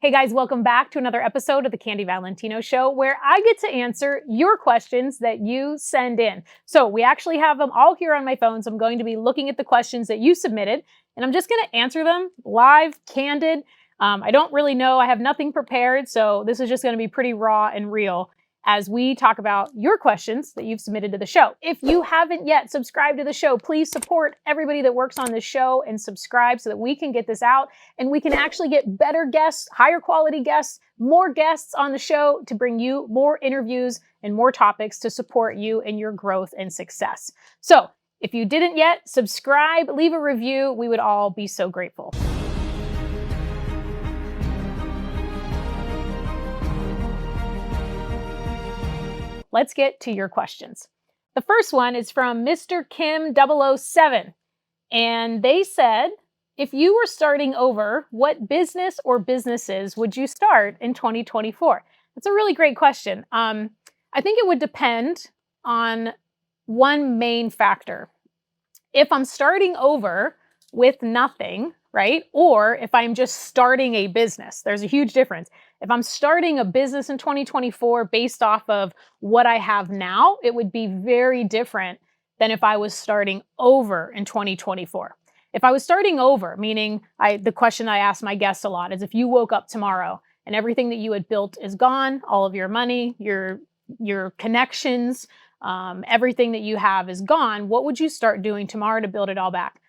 Hey guys, welcome back to another episode of the Candy Valentino Show, where I get to answer your questions that you send in. So we actually have them all here on my phone, so I'm going to be looking at the questions that you submitted, and I'm just going to answer them live, candid. I don't really know. I have nothing prepared, so this is just going to be pretty raw and real as we talk about your questions that you've submitted to the show. If you haven't yet subscribed to the show, please support everybody that works on this show and subscribe so that we can get this out and we can actually get better guests, higher quality guests, more guests on the show to bring you more interviews and more topics to support you in your growth and success. So if you didn't yet, subscribe, leave a review. We would all be so grateful. Let's get to your questions. The first one is from Mr. Kim 007, and they said, if you were starting over, what business or businesses would you start in 2024? That's a really great question. I think it would depend on one main factor. If I'm starting over with nothing, right? Or if I'm just starting a business, there's a huge difference. If I'm starting a business in 2024 based off of what I have now, it would be very different than if I was starting over in 2024. If I was starting over, meaning the question I ask my guests a lot is if you woke up tomorrow and everything that you had built is gone, all of your money, your connections, everything that you have is gone, what would you start doing tomorrow to build it all back?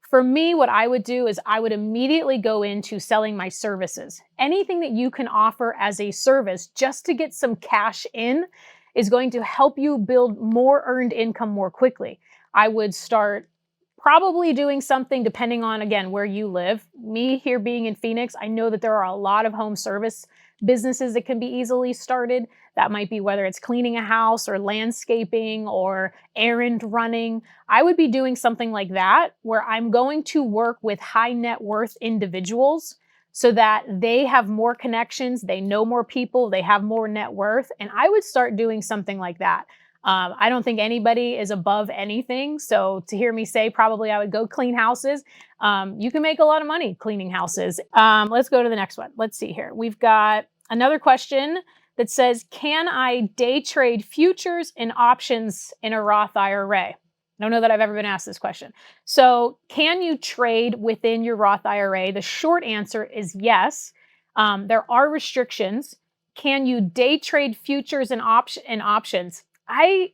For me, what I would do is I would immediately go into selling my services. Anything that you can offer as a service just to get some cash in is going to help you build more earned income more quickly. I would start probably doing something depending on, again, where you live. Me here being in Phoenix, I know that there are a lot of home service businesses that can be easily started. That might be whether it's cleaning a house or landscaping or errand running. I would be doing something like that where I'm going to work with high net worth individuals so that they have more connections, they know more people, they have more net worth, and I would start doing something like that. I don't think anybody is above anything. So to hear me say, probably I would go clean houses. You can make a lot of money cleaning houses. Let's go to the next one. Let's see here. We've got another question that says, can I day trade futures and options in a Roth IRA? I don't know that I've ever been asked this question. So can you trade within your Roth IRA? The short answer is yes. There are restrictions. Can you day trade futures and options?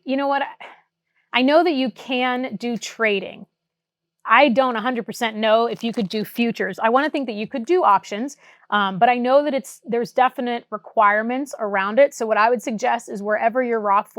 You know what? I know that you can do trading. I don't 100% know if you could do futures. I want to think that you could do options, but I know that there's definite requirements around it. So what I would suggest is wherever your Roth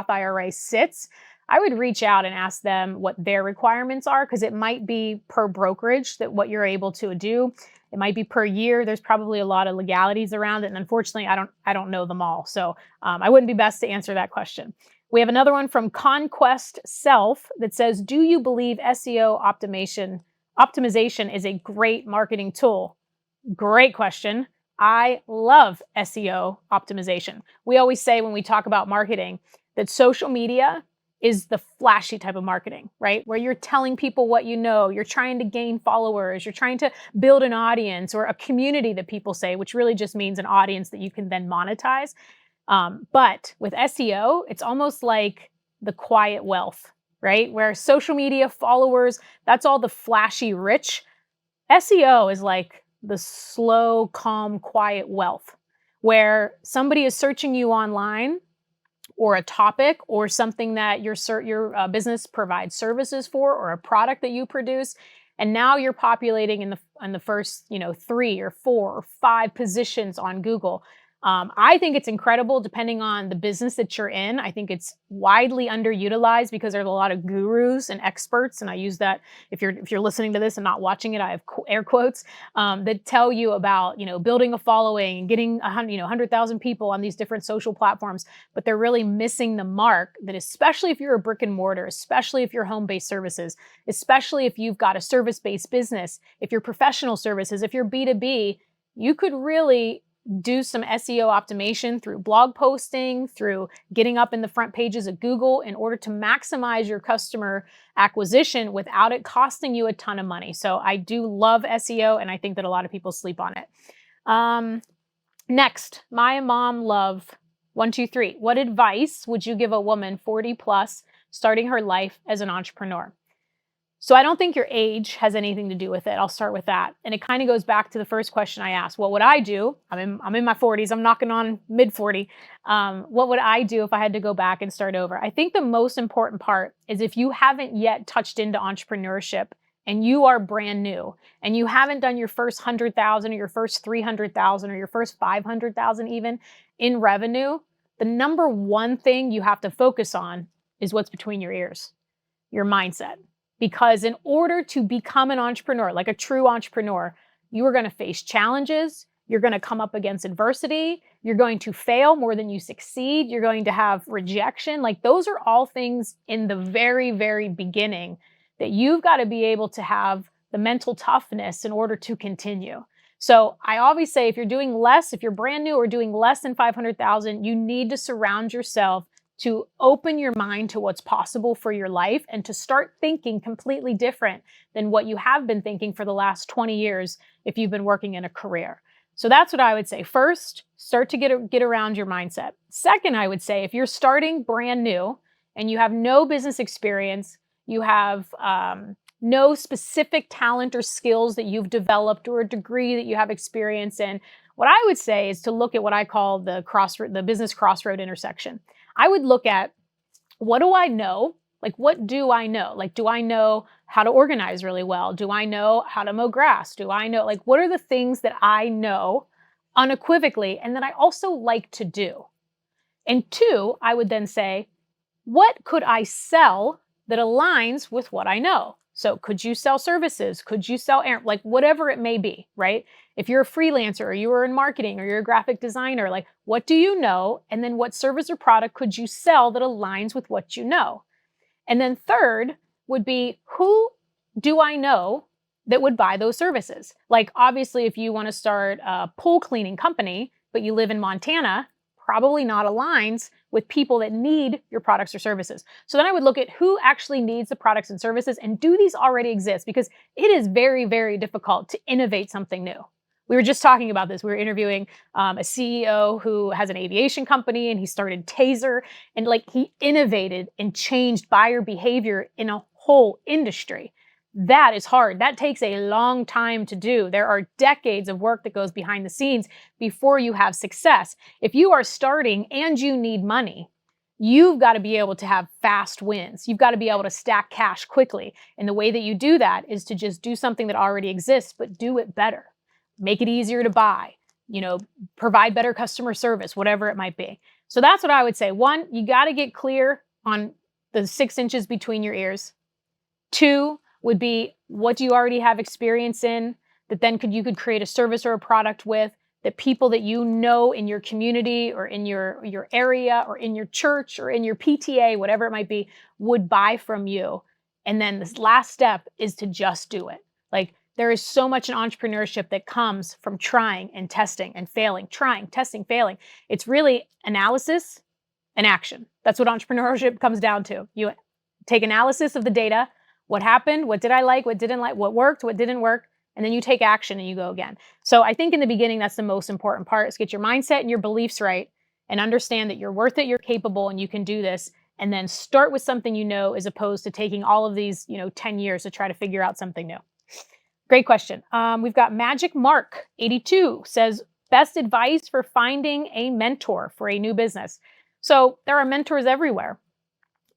IRA sits, I would reach out and ask them what their requirements are, because it might be per brokerage that what you're able to do. It might be per year. There's probably a lot of legalities around it, and unfortunately, I don't know them all. So I wouldn't be best to answer that question. We have another one from Conquest Self that says, do you believe SEO optimization is a great marketing tool? Great question. I love SEO optimization. We always say when we talk about marketing that social media is the flashy type of marketing, right? Where you're telling people what you know, you're trying to gain followers, you're trying to build an audience or a community that people say, which really just means an audience that you can then monetize. But with SEO, it's almost like the quiet wealth, right? Where social media followers, that's all the flashy rich. SEO is like the slow, calm, quiet wealth, where somebody is searching you online or a topic or something that your business provides services for, or a product that you produce. And now you're populating in the first, 3 or 4 or 5 positions on Google. I think it's incredible depending on the business that you're in. I think it's widely underutilized because there's a lot of gurus and experts, and I use that if you're listening to this and not watching it, I have air quotes that tell you about building a following and getting 100,000 people on these different social platforms, but they're really missing the mark. That especially if you're a brick and mortar, especially if you're home-based services, especially if you've got a service-based business, if you're professional services, if you're B2B, you could really do some SEO optimization through blog posting, through getting up in the front pages of Google in order to maximize your customer acquisition without it costing you a ton of money. So I do love SEO, and I think that a lot of people sleep on it. Next, my mom love 1, 2, 3. What advice would you give a woman 40 plus starting her life as an entrepreneur? So I don't think your age has anything to do with it. I'll start with that. And it kind of goes back to the first question I asked. What would I do? I'm in my 40s. I'm knocking on mid 40. What would I do if I had to go back and start over? I think the most important part is if you haven't yet touched into entrepreneurship and you are brand new and you haven't done your first 100,000 or your first 300,000 or your first 500,000 even in revenue, the number one thing you have to focus on is what's between your ears, your mindset. Because in order to become an entrepreneur, like a true entrepreneur, you are going to face challenges. You're going to come up against adversity. You're going to fail more than you succeed. You're going to have rejection. Like those are all things in the very, very beginning that you've got to be able to have the mental toughness in order to continue. So I always say if you're doing less, if you're brand new or doing less than 500,000, you need to surround yourself to open your mind to what's possible for your life and to start thinking completely different than what you have been thinking for the last 20 years if you've been working in a career. So that's what I would say. First, start to get around your mindset. Second, I would say if you're starting brand new and you have no business experience, you have no specific talent or skills that you've developed or a degree that you have experience in, what I would say is to look at what I call the business crossroad intersection. I would look at, what do I know? Like, what do I know? Like, do I know how to organize really well? Do I know how to mow grass? Do I know, like, what are the things that I know unequivocally and that I also like to do? And two, I would then say, what could I sell that aligns with what I know? So could you sell services? Could you sell, like whatever it may be, right? If you're a freelancer or you are in marketing or you're a graphic designer, like what do you know? And then what service or product could you sell that aligns with what you know? And then third would be, who do I know that would buy those services? Like obviously if you want to start a pool cleaning company, but you live in Montana, probably not aligns with people that need your products or services. So then I would look at who actually needs the products and services and do these already exist? Because it is very, very difficult to innovate something new. We were just talking about this. We were interviewing a CEO who has an aviation company and he started Taser and like he innovated and changed buyer behavior in a whole industry. That is hard. That takes a long time to do. There are decades of work that goes behind the scenes before you have success. If you are starting and you need money, you've got to be able to have fast wins. You've got to be able to stack cash quickly. And the way that you do that is to just do something that already exists, but do it better. Make it easier to buy, provide better customer service, whatever it might be. So that's what I would say. One, you got to get clear on the 6 inches between your ears. Two, would be what do you already have experience in that then you could create a service or a product with that people that you know in your community or in your area or in your church or in your PTA, whatever it might be, would buy from you. And then this last step is to just do it. Like there is so much in entrepreneurship that comes from trying and testing and failing, trying, testing, failing. It's really analysis and action. That's what entrepreneurship comes down to. You take analysis of the data. What happened? What did I like? What didn't like? What worked? What didn't work? And then you take action and you go again. So I think in the beginning, that's the most important part is get your mindset and your beliefs right and understand that you're worth it, you're capable, and you can do this. And then start with something you know as opposed to taking all of these, 10 years to try to figure out something new. Great question. We've got Magic Mark 82 says, best advice for finding a mentor for a new business. So there are mentors everywhere.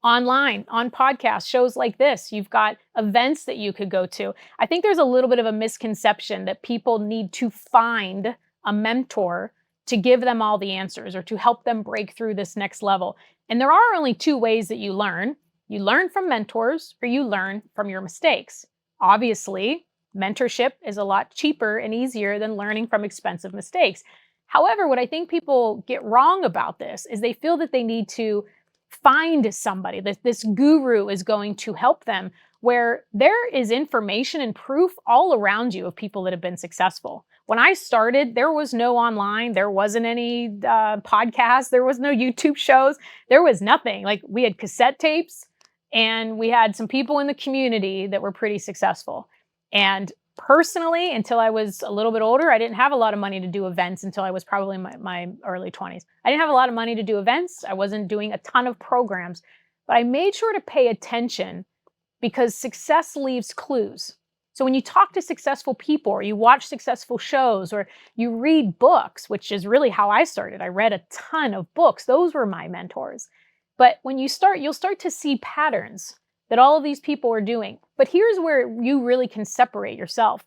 Online, on podcasts, shows like this. You've got events that you could go to. I think there's a little bit of a misconception that people need to find a mentor to give them all the answers or to help them break through this next level. And there are only two ways that you learn. You learn from mentors or you learn from your mistakes. Obviously, mentorship is a lot cheaper and easier than learning from expensive mistakes. However, what I think people get wrong about this is they feel that they need to find somebody, that this guru is going to help them, where there is information and proof all around you of people that have been successful. When I started, there was no online, there wasn't any podcasts, there was no YouTube shows, there was nothing. Like we had cassette tapes and we had some people in the community that were pretty successful. And personally, until I was a little bit older, I didn't have a lot of money to do events until I was probably in my early 20s. I didn't have a lot of money to do events. I wasn't doing a ton of programs, but I made sure to pay attention because success leaves clues. So when you talk to successful people or you watch successful shows or you read books, which is really how I started. I read a ton of books. Those were my mentors. But when you start, you'll start to see patterns that all of these people are doing. But here's where you really can separate yourself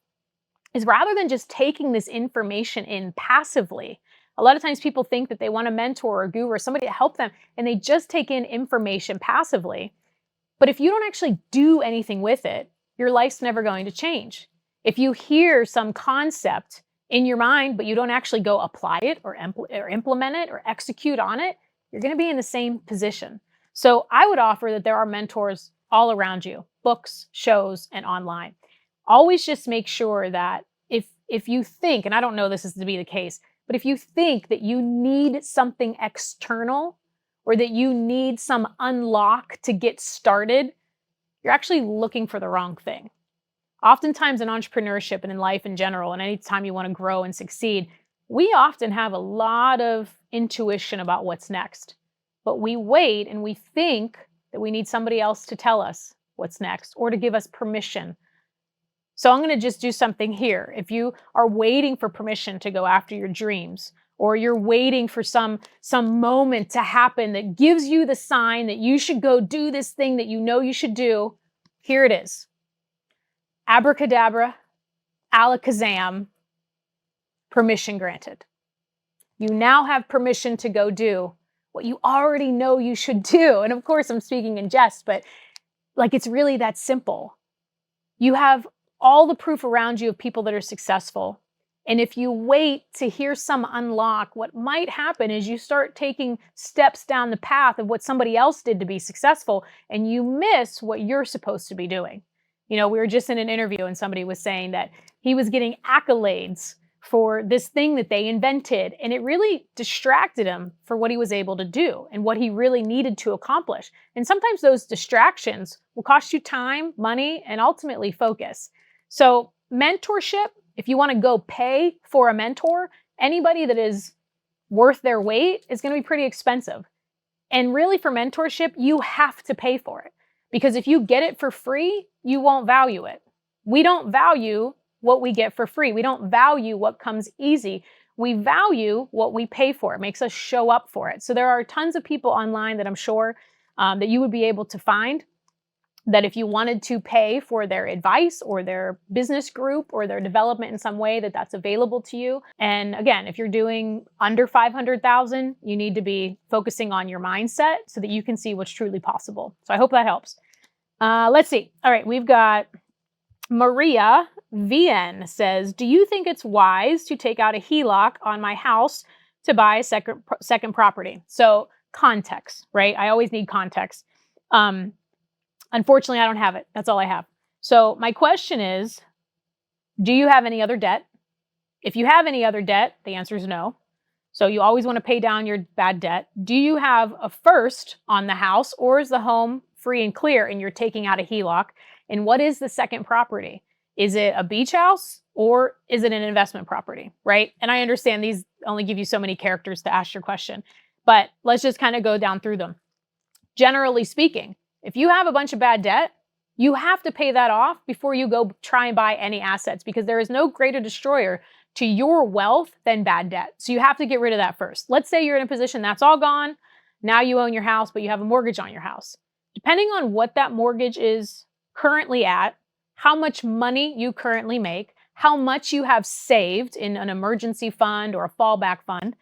is rather than just taking this information in passively. A lot of times people think that they want a mentor or a guru or somebody to help them, and they just take in information passively. But if you don't actually do anything with it, your life's never going to change. If you hear some concept in your mind, but you don't actually go apply it or implement it or execute on it, you're going to be in the same position. So I would offer that there are mentors all around you, books, shows, and online. Always just make sure that if you think, and I don't know this is to be the case, but if you think that you need something external or that you need some unlock to get started, you're actually looking for the wrong thing. Oftentimes in entrepreneurship and in life in general, and anytime you want to grow and succeed, we often have a lot of intuition about what's next. But we wait and we think that we need somebody else to tell us what's next or to give us permission. So I'm going to just do something here. If you are waiting for permission to go after your dreams, or you're waiting for some moment to happen that gives you the sign that you should go do this thing that you know you should do, here it is. Abracadabra, alakazam, permission granted. You now have permission to go do what you already know you should do. And of course, I'm speaking in jest, but like it's really that simple. You have all the proof around you of people that are successful. And if you wait to hear some unlock, what might happen is you start taking steps down the path of what somebody else did to be successful, and you miss what you're supposed to be doing. You know, we were just in an interview and somebody was saying that he was getting accolades for this thing that they invented, and it really distracted him for what he was able to do and what he really needed to accomplish. And sometimes those distractions will cost you time, money, and ultimately focus. So mentorship, if you want to go pay for a mentor, anybody that is worth their weight is going to be pretty expensive. And really for mentorship, you have to pay for it. Because if you get it for free, you won't value it. We don't value what we get for free. We don't value what comes easy. We value what we pay for. It makes us show up for it. So there are tons of people online that I'm sure that you would be able to find that if you wanted to pay for their advice or their business group or their development in some way, that's available to you. And again, if you're doing under 500,000, you need to be focusing on your mindset so that you can see what's truly possible. So I hope that helps. Let's see. All right, we've got Maria VN says, do you think it's wise to take out a HELOC on my house to buy a second property? So context, right? I always need context. Unfortunately, I don't have it. That's all I have. So my question is, do you have any other debt? If you have any other debt, the answer is no. So you always want to pay down your bad debt. Do you have a first on the house, or is the home free and clear and you're taking out a HELOC? And what is the second property? Is it a beach house or is it an investment property, right? And I understand these only give you so many characters to ask your question, but let's just kind of go down through them. Generally speaking, if you have a bunch of bad debt, you have to pay that off before you go try and buy any assets, because there is no greater destroyer to your wealth than bad debt. So you have to get rid of that first. Let's say you're in a position that's all gone. Now you own your house, but you have a mortgage on your house. Depending on what that mortgage is currently at, how much money you currently make, how much you have saved in an emergency fund or a fallback fund,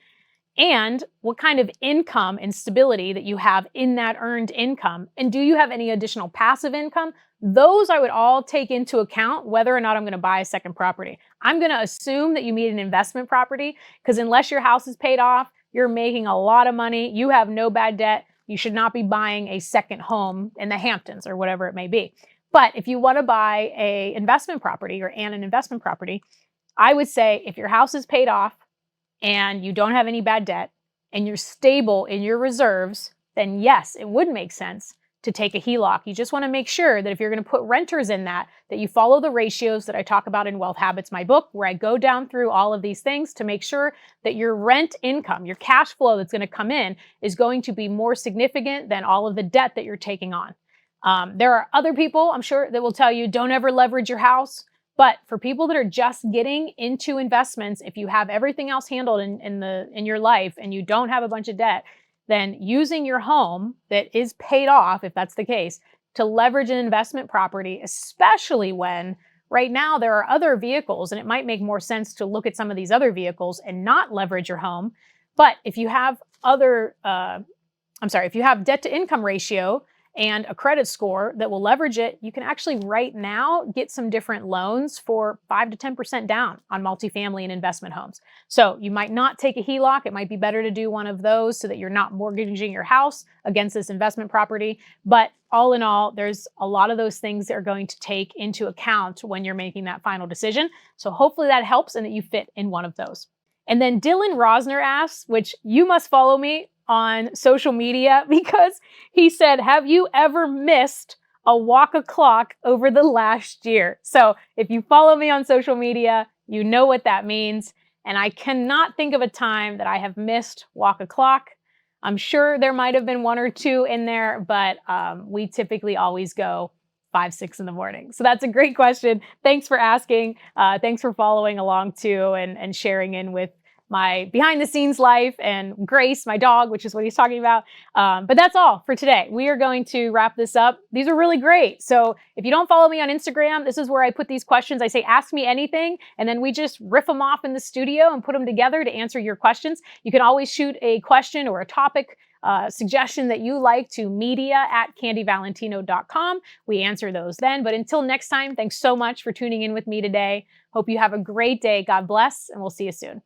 and what kind of income and stability that you have in that earned income. And do you have any additional passive income? Those I would all take into account whether or not I'm going to buy a second property. I'm going to assume that you need an investment property, because unless your house is paid off, you're making a lot of money, you have no bad debt, you should not be buying a second home in the Hamptons or whatever it may be. But if you want to buy an investment property, I would say if your house is paid off and you don't have any bad debt and you're stable in your reserves, then yes, it would make sense to take a HELOC. You just want to make sure that if you're going to put renters in that you follow the ratios that I talk about in Wealth Habits, my book, where I go down through all of these things to make sure that your rent income, your cash flow that's going to come in, is going to be more significant than all of the debt that you're taking on. There are other people, I'm sure, that will tell you don't ever leverage your house. But for people that are just getting into investments, if you have everything else handled in your life and you don't have a bunch of debt, then using your home that is paid off, if that's the case, to leverage an investment property, especially when right now there are other vehicles, and it might make more sense to look at some of these other vehicles and not leverage your home. But if you have if you have debt to income ratio and a credit score that will leverage it, you can actually right now get some different loans for 5 to 10% down on multifamily and investment homes. So you might not take a HELOC. It might be better to do one of those so that you're not mortgaging your house against this investment property. But all in all, there's a lot of those things that are going to take into account when you're making that final decision. So hopefully that helps and that you fit in one of those. And then Dylan Rosner asks, which you must follow me on social media, because he said, have you ever missed a walk o'clock over the last year? So if you follow me on social media, you know what that means. And I cannot think of a time that I have missed walk o'clock. I'm sure there might have been one or two in there, but we typically always go 5, 6 in the morning. So that's a great question. Thanks for asking. Thanks for following along too and sharing in with my behind the scenes life, and Grace, my dog, which is what he's talking about. But that's all for today. We are going to wrap this up. These are really great. So if you don't follow me on Instagram, this is where I put these questions. I say, ask me anything, and then we just riff them off in the studio and put them together to answer your questions. You can always shoot a question or a topic suggestion that you like to media@candyvalentino.com. We answer those then. But until next time, thanks so much for tuning in with me today. Hope you have a great day. God bless, and we'll see you soon.